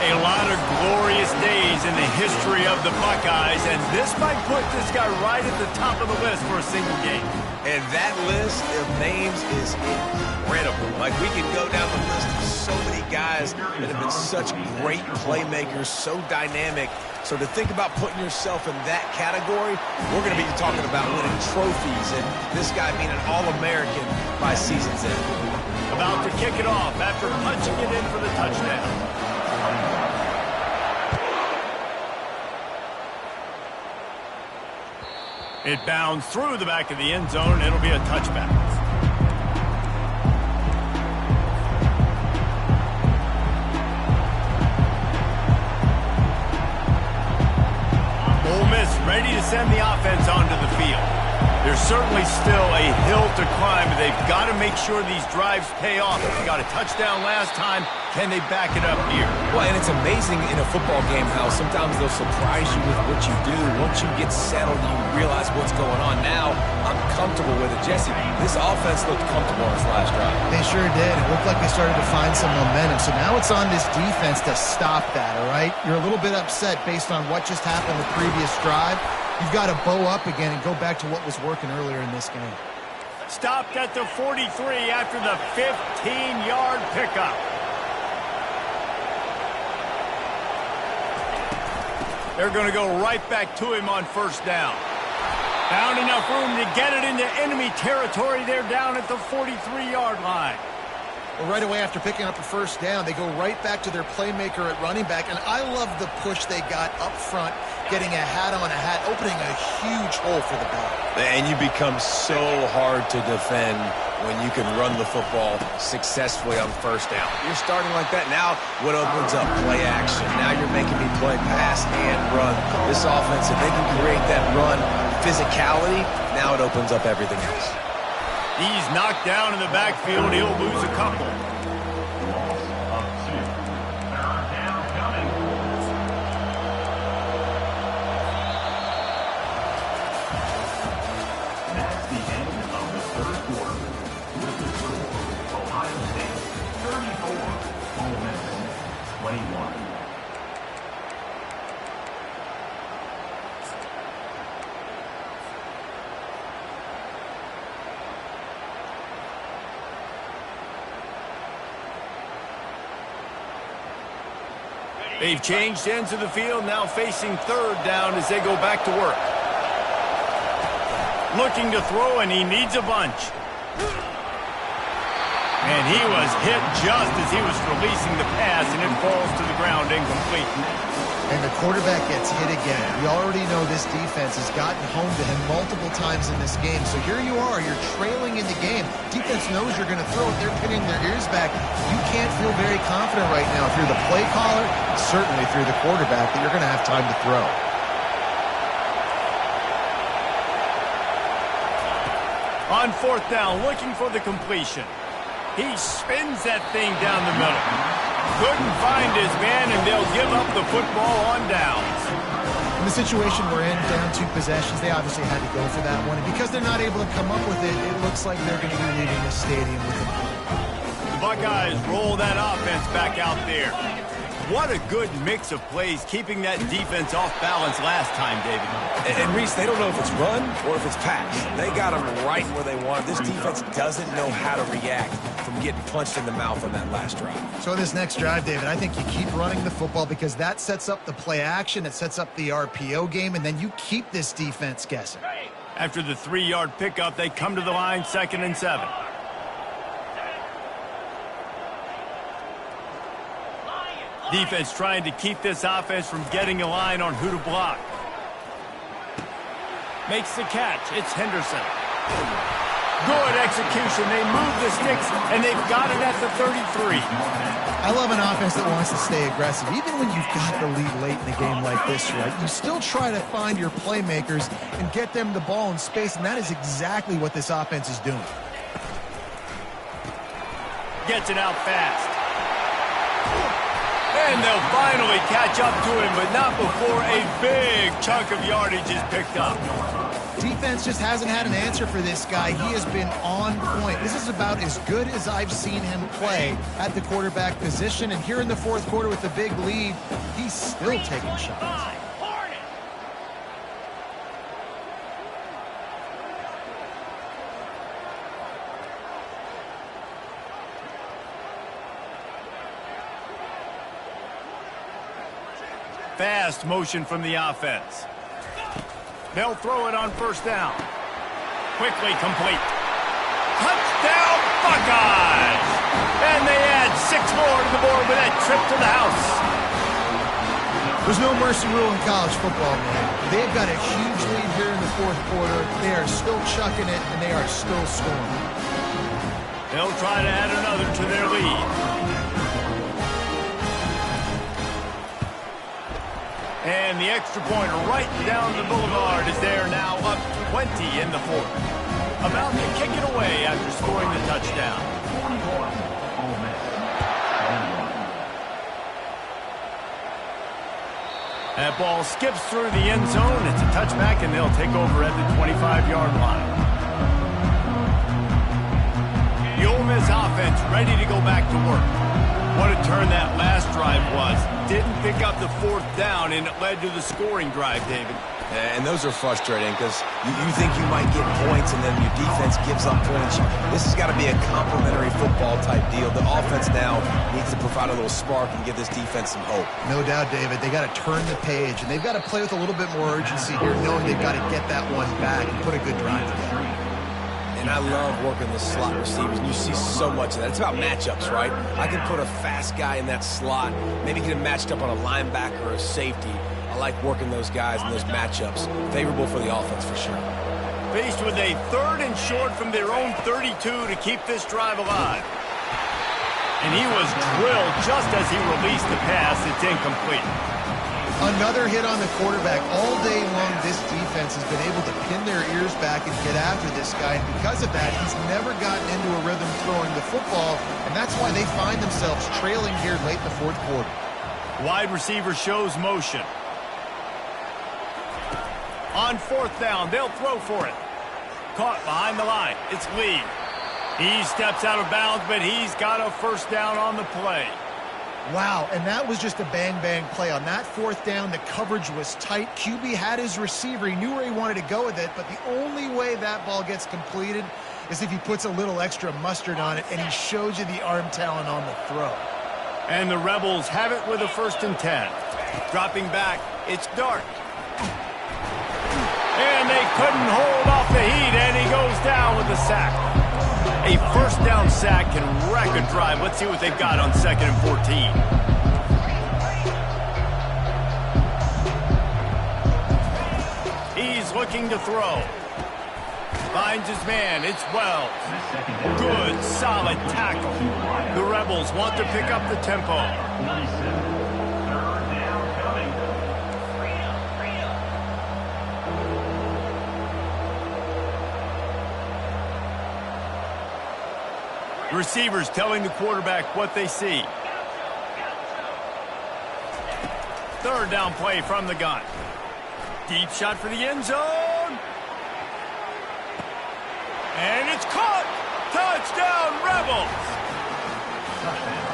A lot of glorious days in the history of the Buckeyes, and this might put this guy right at the top of the list for a single game. And that list of names is incredible. Like, we can go down the list of so many guys that have been such great playmakers, so dynamic. So to think about putting yourself in that category, we're going to be talking about winning trophies and this guy being an All-American by season's end. About to kick it off after punching it in for the touchdown. It bounds through the back of the end zone. It'll be a touchback. Ole Miss ready to send the offense onto the field. They're certainly still a hill to climb. They've got to make sure these drives pay off. They got a touchdown last time. Can they back it up here? Well, and it's amazing in a football game how sometimes they'll surprise you with what you do. Once you get settled, you realize what's going on. Now, I'm comfortable with it. Jesse, this offense looked comfortable on this last drive. They sure did. It looked like they started to find some momentum. So now it's on this defense to stop that, all right? You're a little bit upset based on what just happened the previous drive. You've got to bow up again and go back to what was working earlier in this game. Stopped at the 43 after the 15-yard pickup. They're going to go right back to him on first down. Found enough room to get it into enemy territory. They're down at the 43-yard line. Well, right away after picking up a first down, they go right back to their playmaker at running back. And I love the push they got up front, getting a hat on a hat, opening a huge hole for the ball. And you become so hard to defend when you can run the football successfully on first down. You're starting like that. Now, what opens up? Play action. Now you're making me play pass and run. This offense, if they can create that run physicality, now it opens up everything else. He's knocked down in the backfield. He'll lose a couple. Loss of 2. Third down coming. That's the end of the third quarter. With the score, Ohio State 34, Ole Miss 21. They've changed ends of the field, now facing third down as they go back to work. Looking to throw, and he needs a bunch. And he was hit just as he was releasing the pass, and it falls to the ground incomplete. And the quarterback gets hit again. We already know this defense has gotten home to him multiple times in this game. So here you are, you're trailing in the game. Defense knows you're going to throw it. They're pinning their ears back. You can't feel very confident right now if you're the play caller, certainly if you're the quarterback, that you're going to have time to throw. On fourth down, looking for the completion. He spins that thing down the middle. Couldn't find his man, and they'll give up the football on downs. In the situation we're in, down 2 possessions, they obviously had to go for that one. And because they're not able to come up with it, it looks like they're going to be leaving the stadium with it. The Buckeyes roll that offense back out there. What a good mix of plays, keeping that defense off balance last time, David. And Reese, they don't know if it's run or if it's pass. They got them right where they want. This defense doesn't know how to react from getting punched in the mouth on that last drive. So this next drive, David, I think you keep running the football because that sets up the play action, it sets up the RPO game, and then you keep this defense guessing. After the 3-yard pickup, they come to the line, 2nd and 7. Defense trying to keep this offense from getting a line on who to block. Makes the catch. It's Henderson. Good execution. They move the sticks, and they've got it at the 33. I love an offense that wants to stay aggressive. Even when you've got the lead late in a game like this, right, you still try to find your playmakers and get them the ball in space, and that is exactly what this offense is doing. Gets it out fast. And they'll finally catch up to him, but not before a big chunk of yardage is picked up. Defense just hasn't had an answer for this guy. He has been on point. This is about as good as I've seen him play at the quarterback position. And here in the fourth quarter with the big lead, he's still taking shots. Fast motion from the offense. They'll throw it on first down. Quickly complete. Touchdown, Buckeyes! And they add 6 more to the board with that trip to the house. There's no mercy rule in college football, man. They've got a huge lead here in the fourth quarter. They are still chucking it, and they are still scoring. They'll try to add another to their lead. And the extra point right down the boulevard is there now, up 20 in the fourth. About to kick it away after scoring the touchdown. 41, Ole Miss. 21. That ball skips through the end zone. It's a touchback, and they'll take over at the 25-yard line. The Ole Miss offense ready to go back to work. What a turn that last drive was. Didn't pick up the 4th down, and it led to the scoring drive, David. And those are frustrating because you think you might get points and then your defense gives up points. This has got to be a complementary football type deal. The offense now needs to provide a little spark and give this defense some hope. No doubt, David. They got to turn the page, and they've got to play with a little bit more urgency here, knowing they've got to get that one back and put a good drive together. And I love working the slot receivers, and you see so much of that. It's about matchups, right? I can put a fast guy in that slot, maybe get him matched up on a linebacker or a safety. I like working those guys in those matchups. Favorable for the offense for sure. Faced with a 3rd and short from their own 32 to keep this drive alive. And he was drilled just as he released the pass. It's incomplete. Another hit on the quarterback. All day long, this defense has been able to pin their ears back and get after this guy. And because of that, he's never gotten into a rhythm throwing the football. And that's why they find themselves trailing here late in the 4th quarter. Wide receiver shows motion. On 4th down, they'll throw for it. Caught behind the line. It's Lee. He steps out of bounds, but he's got a 1st down on the play. Wow, and that was just a bang-bang play. On that 4th down, the coverage was tight. QB had his receiver. He knew where he wanted to go with it, but the only way that ball gets completed is if he puts a little extra mustard on it, and he shows you the arm talent on the throw. And the Rebels have it with a 1st and 10. Dropping back, it's Dart. And they couldn't hold off the heat, and he goes down with a sack. A 1st down sack can wreck a drive. Let's see what they've got on 2nd and 14. He's looking to throw. Finds his man. It's Wells. Good, solid tackle. The Rebels want to pick up the tempo. Receivers telling the quarterback what they see. 3rd down play from the gun. Deep shot for the end zone. And it's caught. Touchdown, Rebels.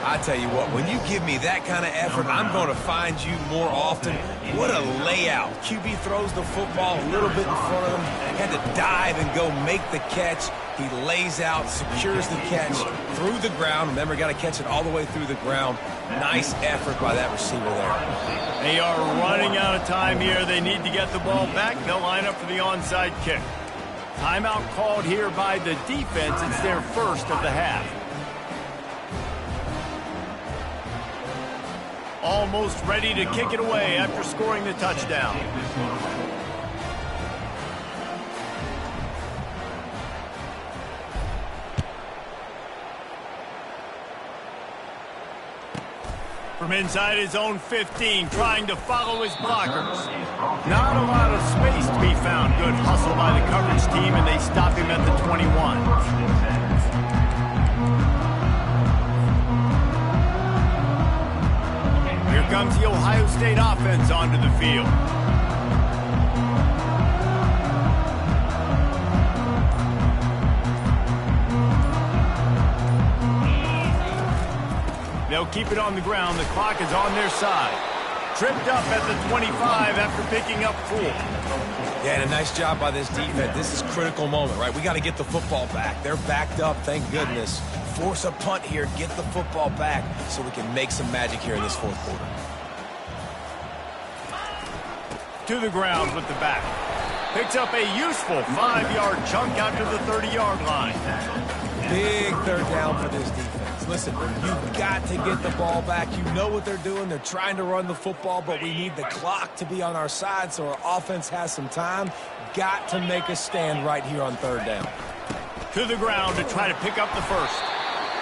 I tell you what, when you give me that kind of effort, I'm going to find you more often. What a layout. QB throws the football a little bit in front of him. Had to dive and go make the catch. He lays out, secures the catch through the ground. Remember, got to catch it all the way through the ground. Nice effort by that receiver there. They are running out of time here. They need to get the ball back. They'll line up for the onside kick. Timeout called here by the defense. It's their 1st of the half. Almost ready to kick it away after scoring the touchdown. From inside his own 15, trying to follow his blockers. Not a lot of space to be found. Good hustle by the coverage team, and they stop him at the 21. Here comes the Ohio State offense onto the field. They'll keep it on the ground. The clock is on their side. Tripped up at the 25 after picking up 4. Yeah, and a nice job by this defense. This is a critical moment, right? We got to get the football back. They're backed up, thank goodness. Force a punt here, get the football back so we can make some magic here in this 4th quarter. To the ground with the back. Picks up a useful 5-yard chunk out to the 30-yard line. Big 3rd down for this defense. Listen, you've got to get the ball back. You know what they're doing. They're trying to run the football, but we need the clock to be on our side so our offense has some time. Got to make a stand right here on 3rd down. To the ground to try to pick up the 1st.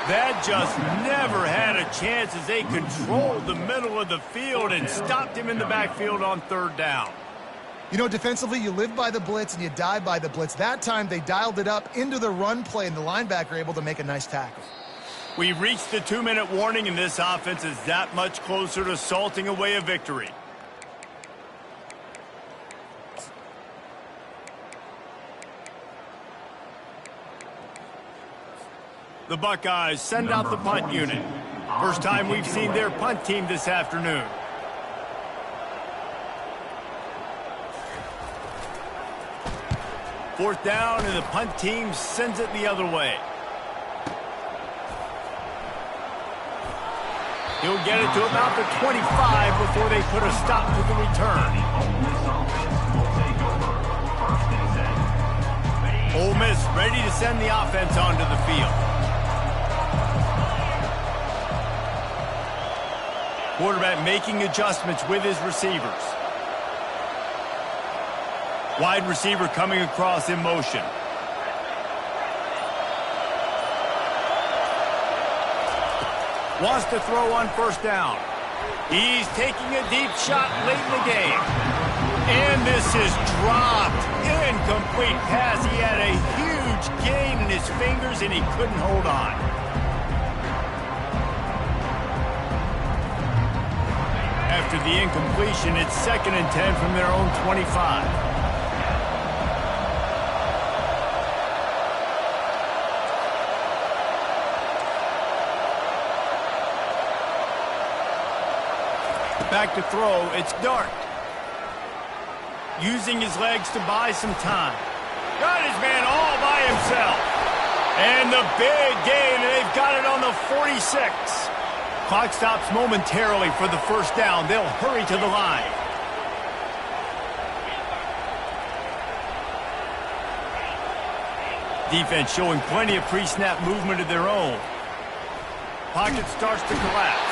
That just never had a chance as they controlled the middle of the field and stopped him in the backfield on 3rd down. You know, defensively, you live by the blitz and you die by the blitz. That time, they dialed it up into the run play, and the linebacker able to make a nice tackle. We've reached the 2-minute warning, and this offense is that much closer to salting away a victory. The Buckeyes send out the punt unit. First time we've seen their punt team this afternoon. Fourth down, and the punt team sends it the other way. He'll get it to about the 25 before they put a stop to the return. Ole Miss ready to send the offense onto the field. Quarterback making adjustments with his receivers. Wide receiver coming across in motion. Wants to throw on first down. He's taking a deep shot late in the game. And this is dropped. Incomplete pass. He had a huge gain in his fingers and he couldn't hold on. After the incompletion, it's 2nd and 10 from their own 25. Back to throw, it's Dart. Using his legs to buy some time. Got his man all by himself. And the big gain, and they've got it on the 46. Clock stops momentarily for the first down. They'll hurry to the line. Defense showing plenty of pre-snap movement of their own. Pocket starts to collapse.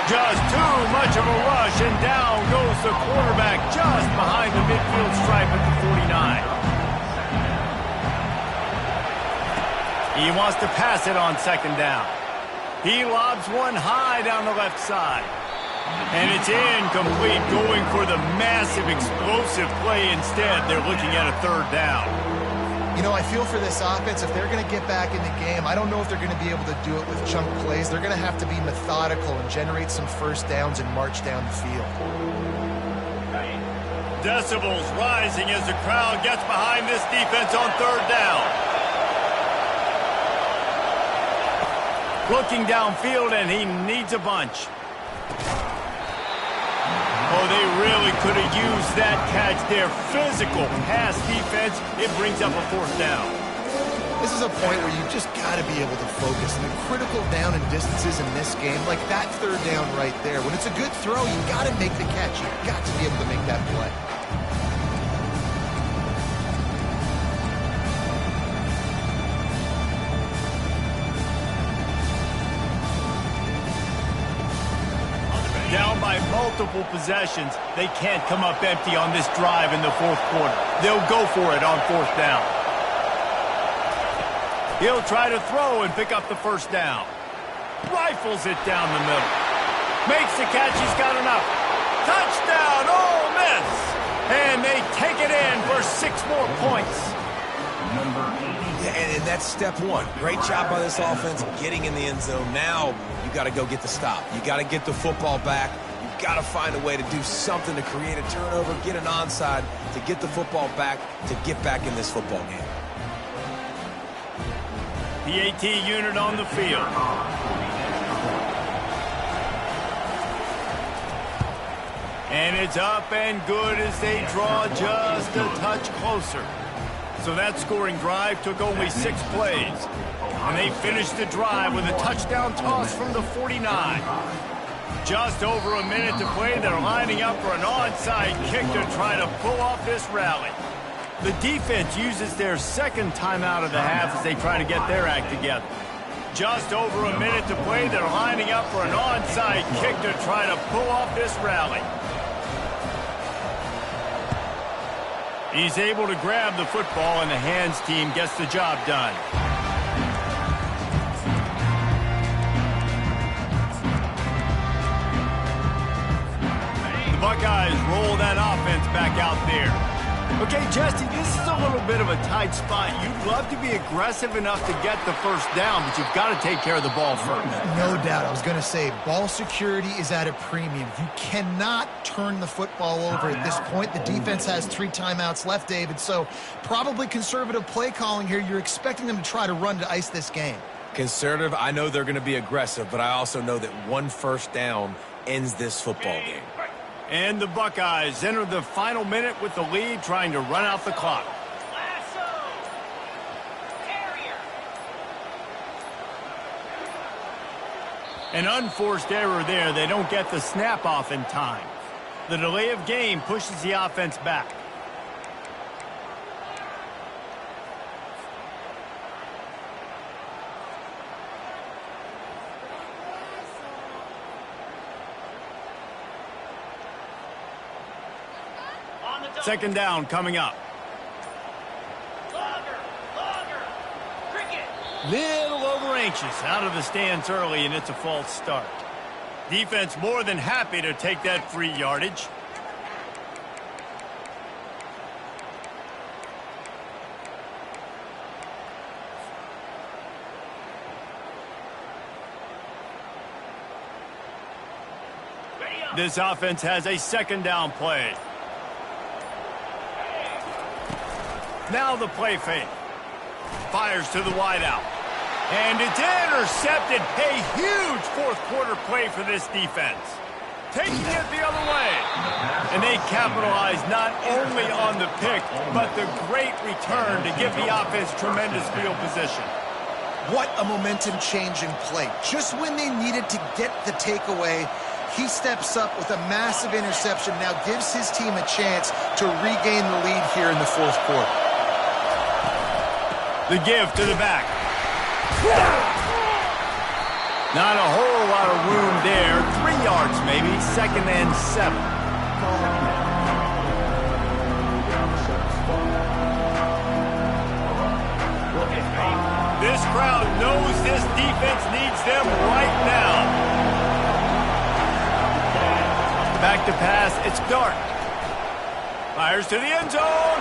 Just too much of a rush, and down goes the quarterback just behind the midfield stripe at the 49. He wants to pass it on 2nd down. He lobs one high down the left side. And it's incomplete, going for the massive explosive play instead. They're looking at a 3rd down. You know, I feel for this offense, if they're going to get back in the game, I don't know if they're going to be able to do it with chunk plays. They're going to have to be methodical and generate some first downs and march down the field. Decibels rising as the crowd gets behind this defense on 3rd down. Looking downfield, and he needs a bunch. Oh, they really could have used that catch there. Physical pass defense. It brings up a 4th down. This is a point where you just got to be able to focus. The critical down and distances in this game, like that 3rd down right there. When it's a good throw, you got to make the catch. You've got to be able to make that play. Down by multiple possessions, they can't come up empty on this drive in the 4th quarter. They'll go for it on 4th down. He'll try to throw and pick up the first down. Rifles it down the middle. Makes the catch, he's got enough. Touchdown, Ole Miss! And they take it in for 6 more points. Yeah, and that's step one. Great job by this offense getting in the end zone. Now you got to go get the stop. You got to get the football back. You've got to find a way to do something to create a turnover, get an onside, to get the football back, to get back in this football game. The AT unit on the field. And it's up and good as they draw just a touch closer. So that scoring drive took only 6 plays. And they finished the drive with a touchdown toss from the 49. Just over a minute to play. They're lining up for an onside kick to try to pull off this rally. The defense uses their 2nd timeout of the half as they try to get their act together. Just over a minute to play. They're lining up for an onside kick to try to pull off this rally. He's able to grab the football, and the hands team gets the job done. The Buckeyes roll that offense offense back out there. Okay, Jesse, this is a little bit of a tight spot. You'd love to be aggressive enough to get the first down, but you've got to take care of the ball first. No doubt. I was going to say, ball security is at a premium. You cannot turn the football over at this point. The defense has 3 timeouts left, David, so probably conservative play calling here. You're expecting them to try to run to ice this game. Conservative, I know they're going to be aggressive, but I also know that 1 first down ends this football game. And the Buckeyes enter the final minute with the lead, trying to run out the clock. An unforced error there. They don't get the snap off in time. The delay of game pushes the offense back. Second down coming up. Little over anxious out of the stands early, and it's a false start. Defense more than happy to take that free yardage. This offense has a second down play. Now the play fake. Fires to the wideout. And it's intercepted. A huge fourth quarter play for this defense. Taking it the other way. And they capitalize not only on the pick, but the great return to give the offense tremendous field position. What a momentum-changing play. Just when they needed to get the takeaway, he steps up with a massive interception, now gives his team a chance to regain the lead here in the fourth quarter. The give to the back. Not a whole lot of room there. 3 yards maybe. 2nd and 7. This crowd knows this defense needs them right now. Back to pass. It's Dart. Fires to the end zone.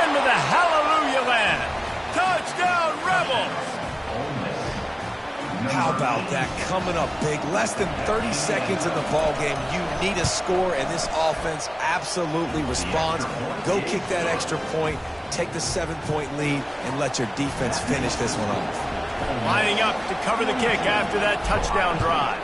Into the hallelujah land. Touchdown, Rebels! How about that? Coming up big. Less than 30 seconds in the ball game. You need a score, and this offense absolutely responds. Go kick that extra point, take the 7-point lead, and let your defense finish this one off. Lining up to cover the kick after that touchdown drive.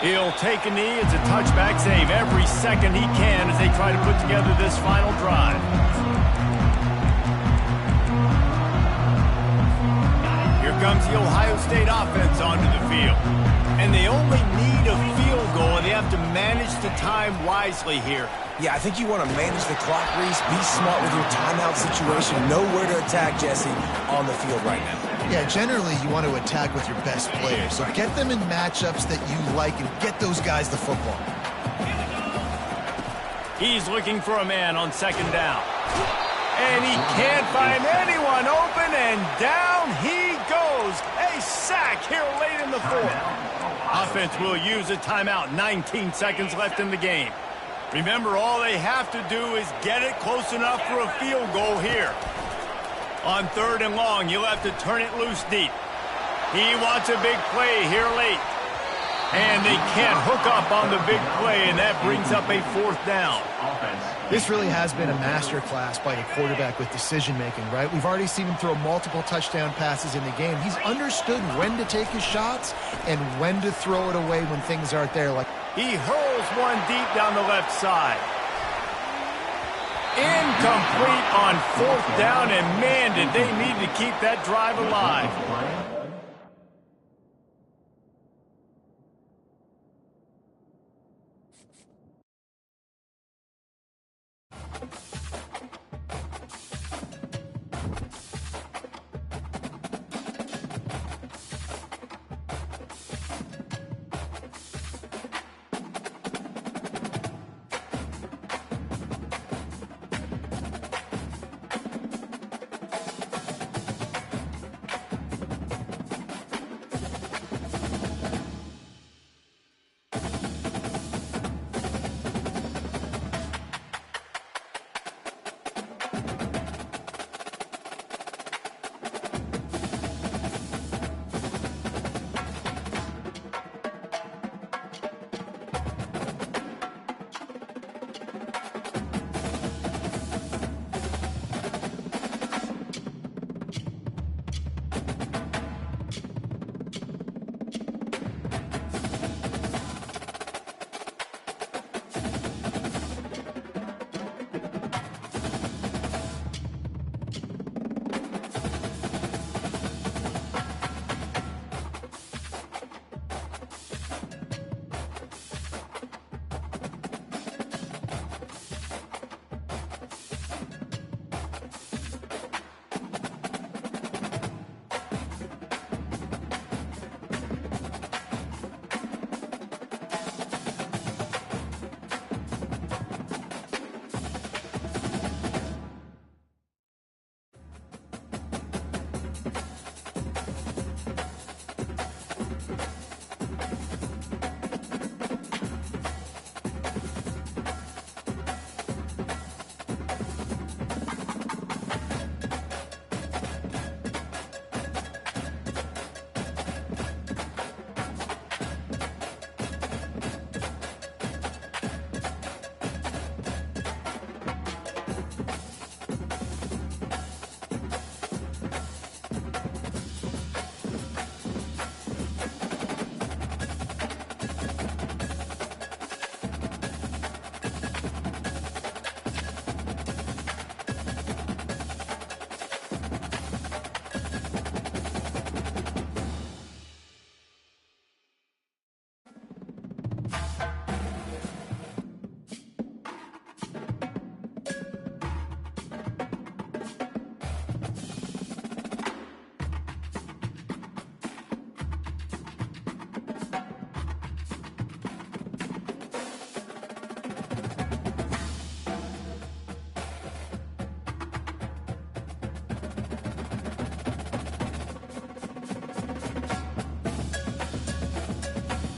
He'll take a knee. It's a touchback save every second he can as they try to put together this final drive. Here comes the Ohio State offense onto the field. And they only need a field goal, and they have to manage the time wisely here. Yeah, I think you want to manage the clock, Reese. Be smart with your timeout situation. Know where to attack, Jesse, on the field right now. Yeah, generally you want to attack with your best players. So get them in matchups that you like and get those guys the football. He's looking for a man on 2nd down. And he can't find anyone open, and down he goes. A sack here late in the 4th. Offense will use a timeout. 19 seconds left in the game. Remember, all they have to do is get it close enough for a field goal here. On 3rd and long, you'll have to turn it loose deep. He wants a big play here late. And they can't hook up on the big play, and that brings up a 4th down. This really has been a masterclass by the quarterback with decision-making, right? We've already seen him throw multiple touchdown passes in the game. He's understood when to take his shots and when to throw it away when things aren't there. Like he hurls one deep down the left side. Incomplete on 4th down, and man, did they need to keep that drive alive.